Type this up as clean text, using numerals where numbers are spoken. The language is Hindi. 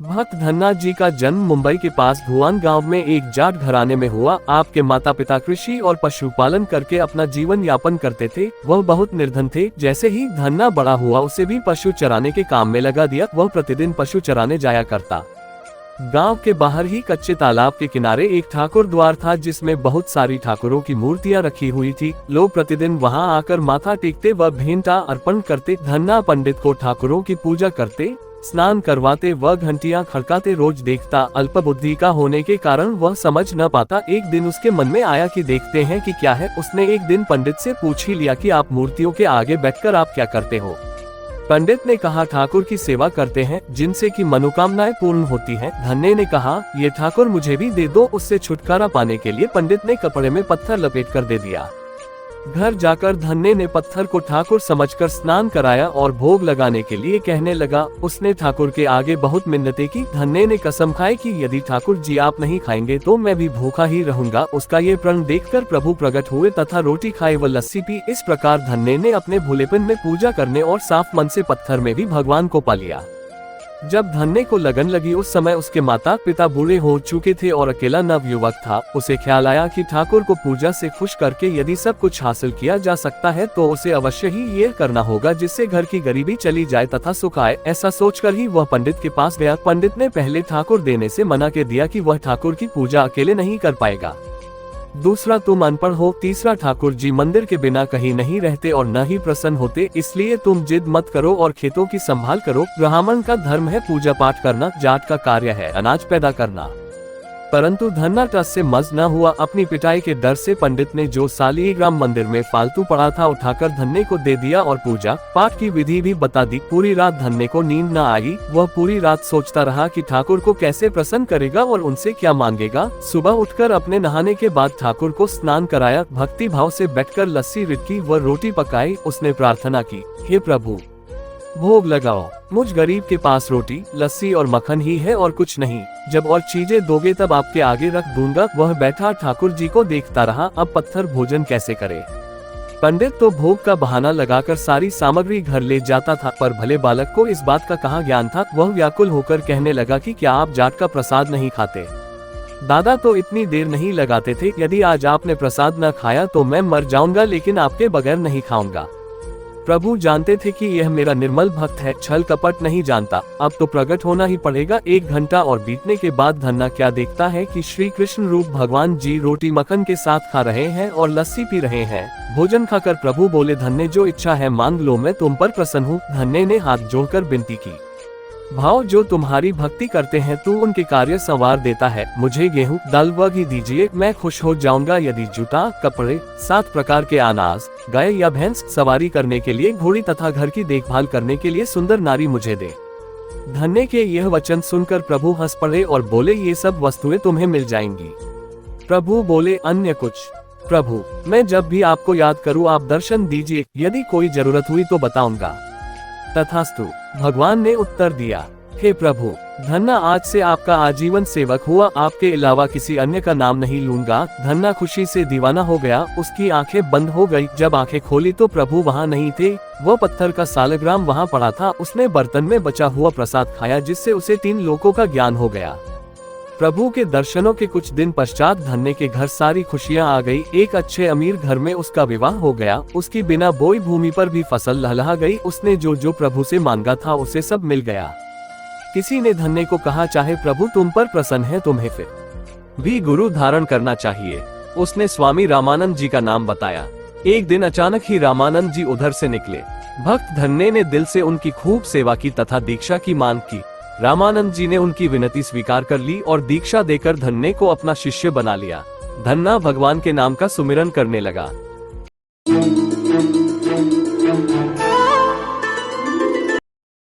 भक्त धन्ना जी का जन्म मुंबई के पास भुवन गांव में एक जाट घराने में हुआ। आपके माता पिता कृषि और पशुपालन करके अपना जीवन यापन करते थे। वह बहुत निर्धन थे। जैसे ही धन्ना बड़ा हुआ उसे भी पशु चराने के काम में लगा दिया। वह प्रतिदिन पशु चराने जाया करता। गांव के बाहर ही कच्चे तालाब के किनारे एक ठाकुर द्वार था जिसमें बहुत सारी ठाकुरों की मूर्तियां रखी हुई थी। लोग प्रतिदिन वहां आकर माथा टेकते व भेंटा अर्पण करते। धन्ना पंडित को ठाकुरों की पूजा करते, स्नान करवाते व घंटियां खड़काते रोज देखता। अल्पबुद्धि का होने के कारण वह समझ न पाता। एक दिन उसके मन में आया कि देखते हैं कि क्या है। उसने एक दिन पंडित से पूछ ही लिया कि आप मूर्तियों के आगे बैठकर आप क्या करते हो। पंडित ने कहा, ठाकुर की सेवा करते हैं जिनसे कि मनोकामनाएं पूर्ण होती हैं। धन्ने ने कहा, ये ठाकुर मुझे भी दे दो। उससे छुटकारा पाने के लिए पंडित ने कपड़े में पत्थर लपेट कर दे दिया। घर जाकर धन्ने ने पत्थर को ठाकुर समझकर स्नान कराया और भोग लगाने के लिए कहने लगा। उसने ठाकुर के आगे बहुत मिन्नतें की। धन्ने ने कसम खाई कि यदि ठाकुर जी आप नहीं खाएंगे तो मैं भी भूखा ही रहूंगा। उसका ये प्रण देखकर प्रभु प्रकट हुए तथा रोटी खाई व लस्सी पी। इस प्रकार धन्ने ने अपने भोलेपन में पूजा करने और साफ मन से पत्थर में भी भगवान को पा लिया। जब धन्ने को लगन लगी उस समय उसके माता पिता बूढ़े हो चुके थे और अकेला नवयुवक था। उसे ख्याल आया कि ठाकुर को पूजा से खुश करके यदि सब कुछ हासिल किया जा सकता है तो उसे अवश्य ही ये करना होगा जिससे घर की गरीबी चली जाए तथा सुख आए। ऐसा सोचकर ही वह पंडित के पास गया। पंडित ने पहले ठाकुर देने से मना कर दिया कि वह ठाकुर की पूजा अकेले नहीं कर पाएगा। दूसरा, तुम अनपढ़ हो। तीसरा, ठाकुर जी मंदिर के बिना कहीं नहीं रहते और न ही प्रसन्न होते, इसलिए तुम जिद मत करो और खेतों की संभाल करो। ब्राह्मण का धर्म है पूजा पाठ करना, जाट का कार्य है अनाज पैदा करना। परंतु धन्ना टस से मज न हुआ। अपनी पिटाई के डर से पंडित ने जो सालिग्राम मंदिर में फालतू पड़ा था उठाकर धन्ने को दे दिया और पूजा पाठ की विधि भी बता दी। पूरी रात धन्ने को नींद न आई। वह पूरी रात सोचता रहा कि ठाकुर को कैसे प्रसन्न करेगा और उनसे क्या मांगेगा। सुबह उठकर अपने नहाने के बाद ठाकुर को स्नान कराया। भक्ति भाव से बैठकर लस्सी रिटकी व रोटी पकाई। उसने प्रार्थना की, हे प्रभु भोग लगाओ। मुझ गरीब के पास रोटी, लस्सी और मक्खन ही है और कुछ नहीं। जब और चीजें दोगे तब आपके आगे रख दूंगा। वह बैठा ठाकुर जी को देखता रहा। अब पत्थर भोजन कैसे करे। पंडित तो भोग का बहाना लगाकर सारी सामग्री घर ले जाता था, पर भले बालक को इस बात का कहाँ ज्ञान था। वह व्याकुल होकर कहने लगा कि क्या आप जाट का प्रसाद नहीं खाते? दादा तो इतनी देर नहीं लगाते थे। यदि आज आपने प्रसाद न खाया तो मैं मर जाऊंगा, लेकिन आपके बगैर नहीं खाऊंगा। प्रभु जानते थे कि यह मेरा निर्मल भक्त है, छल कपट नहीं जानता। अब तो प्रकट होना ही पड़ेगा। 1 घंटा और बीतने के बाद धन्ना क्या देखता है कि श्री कृष्ण रूप भगवान जी रोटी मक्खन के साथ खा रहे हैं और लस्सी पी रहे हैं। भोजन खाकर प्रभु बोले, धन्ने जो इच्छा है मांग लो, मैं तुम पर प्रसन्न हूँ। धन्ने ने हाथ जोड़कर विनती की, भाव जो तुम्हारी भक्ति करते हैं तू उनके कार्य संवार देता है। मुझे गेहूं दाल व घी दीजिए, मैं खुश हो जाऊंगा। यदि जूता कपड़े 7 प्रकार के अनाज, गाय या भैंस, सवारी करने के लिए घोड़ी तथा घर की देखभाल करने के लिए सुंदर नारी मुझे दे। धन्ने के यह वचन सुनकर प्रभु हंस पड़े और बोले, ये सब वस्तुएं तुम्हें मिल जाएंगी। प्रभु बोले, अन्य कुछ? प्रभु, मैं जब भी आपको याद करूँ आप दर्शन दीजिए, यदि कोई जरूरत हुई तो बताऊंगा। तथास्तु, भगवान ने उत्तर दिया, हे प्रभु, धन्ना आज से आपका आजीवन सेवक हुआ। आपके अलावा किसी अन्य का नाम नहीं लूंगा। धन्ना खुशी से दीवाना हो गया। उसकी आंखें बंद हो गई। जब आंखें खोली तो प्रभु वहां नहीं थे। वह पत्थर का सालग्राम वहां पड़ा था। उसने बर्तन में बचा हुआ प्रसाद खाया जिससे उसे 3 लोकों का ज्ञान हो गया। प्रभु के दर्शनों के कुछ दिन पश्चात धन्ने के घर सारी खुशियां आ गई। एक अच्छे अमीर घर में उसका विवाह हो गया। उसकी बिना बोई भूमि पर भी फसल लहलहा गई। उसने जो जो प्रभु से मांगा था उसे सब मिल गया। किसी ने धन्ने को कहा, चाहे प्रभु तुम पर प्रसन्न है, तुम्हें फिर भी गुरु धारण करना चाहिए। उसने स्वामी रामानंद जी का नाम बताया। एक दिन अचानक ही रामानंद जी उधर से निकले। भक्त धन्ने ने दिल से उनकी खूब सेवा की तथा दीक्षा की मांग की। रामानंद जी ने उनकी विनती स्वीकार कर ली और दीक्षा देकर धन्ने को अपना शिष्य बना लिया। धन्ना भगवान के नाम का सुमिरन करने लगा।